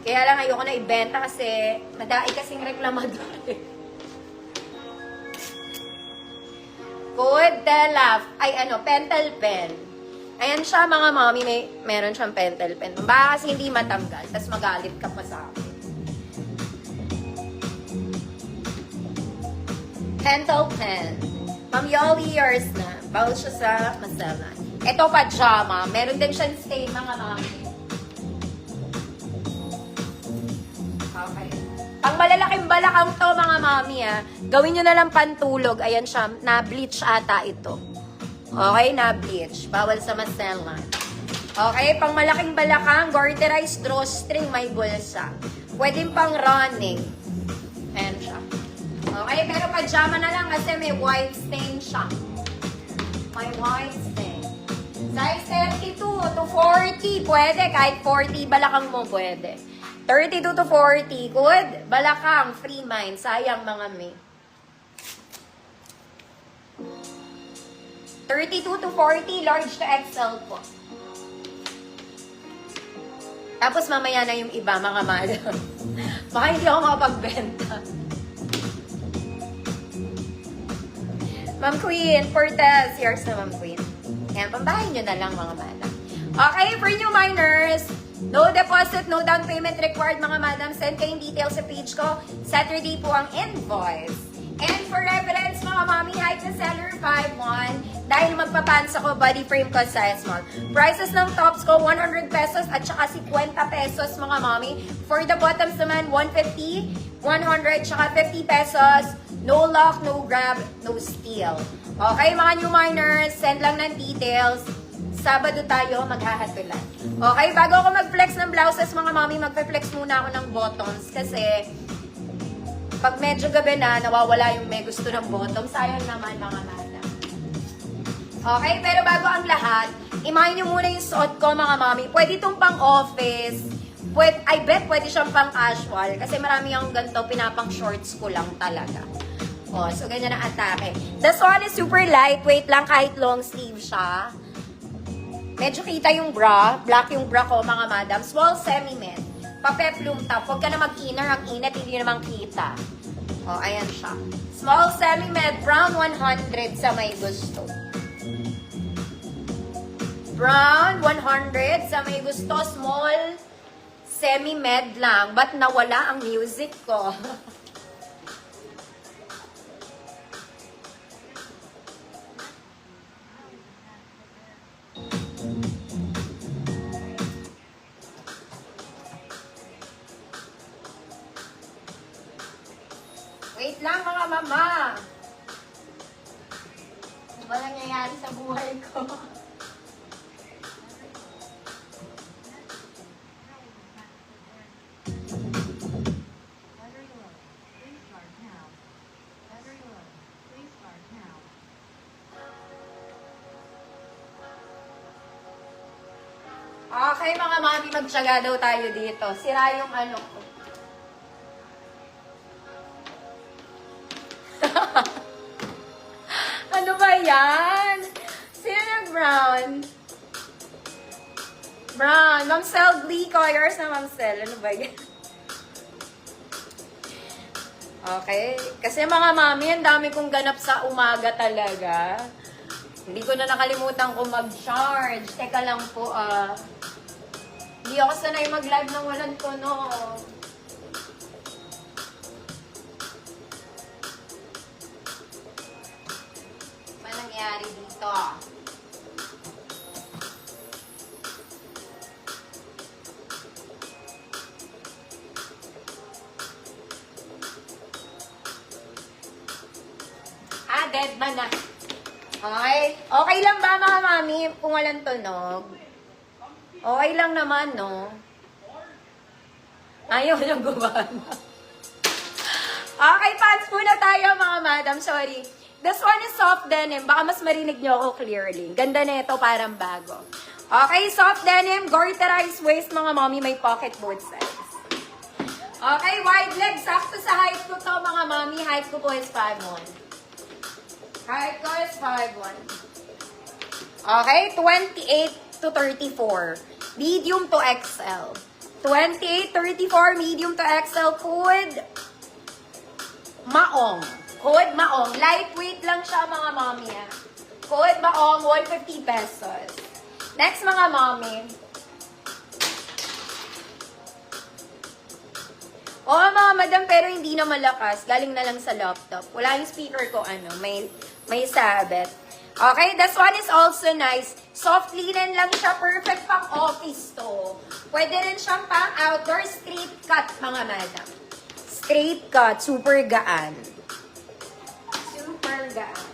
Kaya lang ayoko na ibenta kasi madai kasing reklamador. Good Telaf. Ay pentel pen. Ayan siya mga mommy, meron siyang pentel pen. Baka kasi hindi matanggal, tapos magalit ka pa sa akin. Pentel pen. Ma'am Yoli, yours na. Bawal siya sa Marcella. Ito, pajama. Meron din siyang stain, mga mommy. Okay. Pang malalaking balakang to, mga mommy, gawin nyo na lang pantulog. Ayan siya. Na-bleach ata ito. Okay, na-bleach. Bawal sa Marcella. Okay, pang malaking balakang, garterized drawstring, may bulsa. Pwede pang running. Ayan siya. Okay, pero pajama na lang kasi may white stain siya. May white stain. Size 32 to 40. Pwede, kahit 40 balakang mo pwede. 32 to 40. Good. Balakang, free mind. Sayang mga may. 32 to 40, large to XL po. Tapos mamaya na yung iba, mga madam. Baka hindi ako makapagbenta. Ma'am Queen, Portes, yours na Ma'am Queen. Yan, pambahin nyo na lang mga madam. Okay, for new minors, no deposit, no down payment required mga madam. Send kayong details sa page ko. Saturday po ang invoice. And for reference mga mami, height na seller 5'1". Dahil magpapants ako, body frame ko size small. Prices ng tops ko, 100 pesos at saka 50 pesos mga mami. For the bottoms naman, 150, 100, saka 50 pesos. No lock, no grab, no steal. Okay, mga new minors, send lang ng details. Sabado tayo, maghahatulan. Okay, bago ako mag-flex ng blouses, mga mami, magpe-flex muna ako ng bottoms. Kasi, pag medyo gabi na, nawawala yung may gusto ng bottom. Sayang naman, mga madam. Okay, pero bago ang lahat, imahin nyo muna yung suot ko, mga mami. Pwede itong pang-office. I bet pwede siyang pang-casual. Kasi marami yung ganito, pinapang shorts ko lang talaga. Oh, so ganyan ang atake. This one is super lightweight lang kahit long sleeve siya. Medyo kita yung bra. Black yung bra ko, mga madam. Small semi-med. Papeplum top. Huwag ka na mag-inner. Ang init, hindi naman kita. Oh, ayan siya. Small semi-med. Brown 100 sa may gusto. Brown 100 sa may gusto. Small semi-med lang. Ba't nawala ang music ko? Wait lang mga mama. Ano ba nangyayari sa buhay ko? Okay mga mami, magtyaga daw tayo dito. Sira yung ano ko. Ano ba yan? Sino yung brown? Brown. Ma'am Sel Glico. Yours na Ma'am Sel. Ano ba yan? Okay. Kasi mga mami, ang dami kong ganap sa umaga talaga. Hindi ko na nakalimutan kung mag-charge. Teka lang po, Hindi ako sanay mag-live ng walang tono. Ano nangyari dito? Dead man na. Okay? Okay lang ba mga mami kung walang tunog? Okay lang naman, no? Ayaw niyang gumana. Okay, pants muna tayo mga madam. Sorry. This one is soft denim. Baka mas marinig niyo ako clearly. Ganda na ito, parang bago. Okay, soft denim. Garterized waist mga mommy. May pocket both sides. Okay, wide leg. Sakto sa height ko to mga mommy. Height ko po is 5'1". Height ko is 5'1". Okay, 28 to 34. Medium to XL. 28, 34, medium to XL, code Maong. Code Maong. Lightweight lang siya, mga mommy. Code Maong, 150 pesos. Next, mga mommy. Oo, mga madam, pero hindi na malakas. Galing na lang sa laptop. Wala yung speaker ko, may sabit. Okay, this one is also nice. Soft linen lang siya. Perfect pang office to. Pwede rin siyang pang outdoor straight cut, mga madam. Straight cut. Super gaan. Super gaan.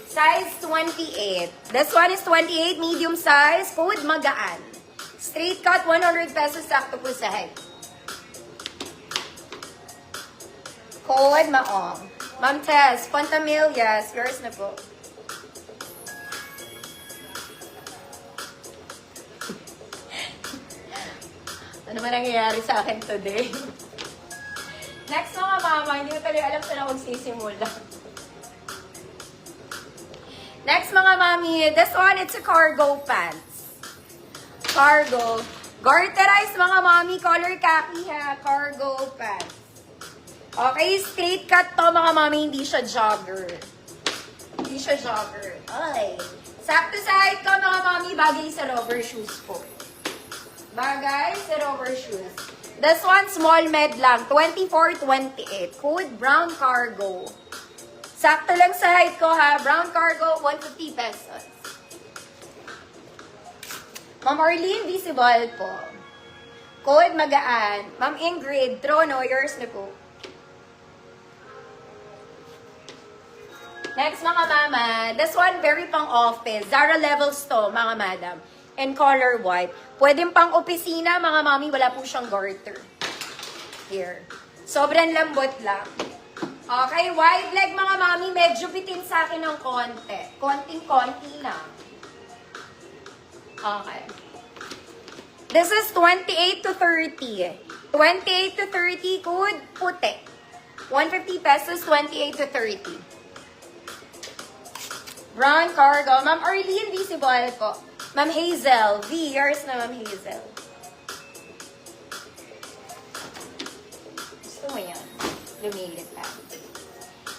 Size 28. This one is 28, medium size. Code magaan. Straight cut, 100 pesos. Sakto po sa head. Code Maong. Ma'am Tess, Fontamillas, yours na po. Ano man nangyayari sa akin today? Next, mga mama, hindi ko talaga alam saan ako magsisimula. Next, mga mami, this one, it's a cargo pants. Cargo. Garterized, mga mami, color khaki ha, cargo pants. Okay, straight cut to, mga mami, hindi siya jogger. Hindi siya jogger. Okay. Sakto sa height ko, mga mami, bagay sa rubber shoes po. Bagay sa rubber shoes. This one, small med lang. 24, 28. Code brown cargo. Sakto lang sa height ko ha. Brown cargo, 150 pesos. Ma'am Arlene, visible po. Code magaan. Ma'am Ingrid, Trono, yours na po. Next, mga mama. This one, very pang office. Zara levels to, mga madam. And color white. Pwedeng pang opisina, mga mami, wala po siyang garter. Here. Sobrang lambot lang. Okay, wide leg, mga mami, medyo bitin sa akin ng konti. Konting-konti lang. Okay. This is 28 to 30. 28 to 30, code puti. 150 pesos, 28 to 30. Brown cargo. Ma'am Arlene, visible po. Ma'am Hazel. V, yours na, Ma'am Hazel. Gusto mo yan? Lumilit lang.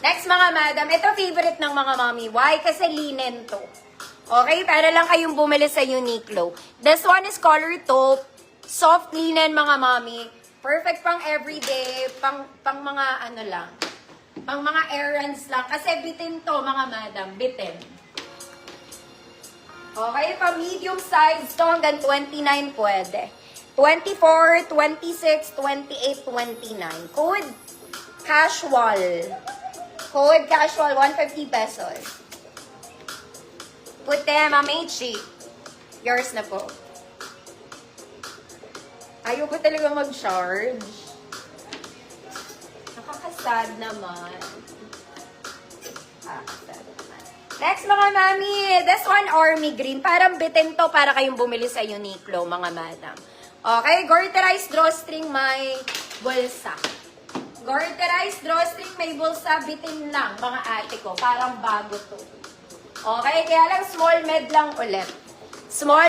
Next, mga madam. Ito favorite ng mga mommy. Why? Kasi linen to. Okay? Para lang kayong bumili sa Uniqlo. This one is color taupe. Soft linen, mga mommy. Perfect pang everyday. Pang mga ano lang. Pang mga errands lang. Kasi bitin to, mga madam. Bitin. Okay, pa medium size to hanggang 29 pwede. 24, 26, 28, 29. Code casual. Code casual, 150 pesos. Puti, Ma'am H. Yours na po. Ayoko talaga mag-charge. Nakakasad naman. Nakakasad. Next, mga mami, this one, army green. Parang bitin to para kayong bumili sa Uniqlo, mga madam. Okay, garterized drawstring, may bulsa. Garterized drawstring, may bulsa, bitin lang, mga ate ko. Parang bago to. Okay, kaya lang small med lang ulit. Small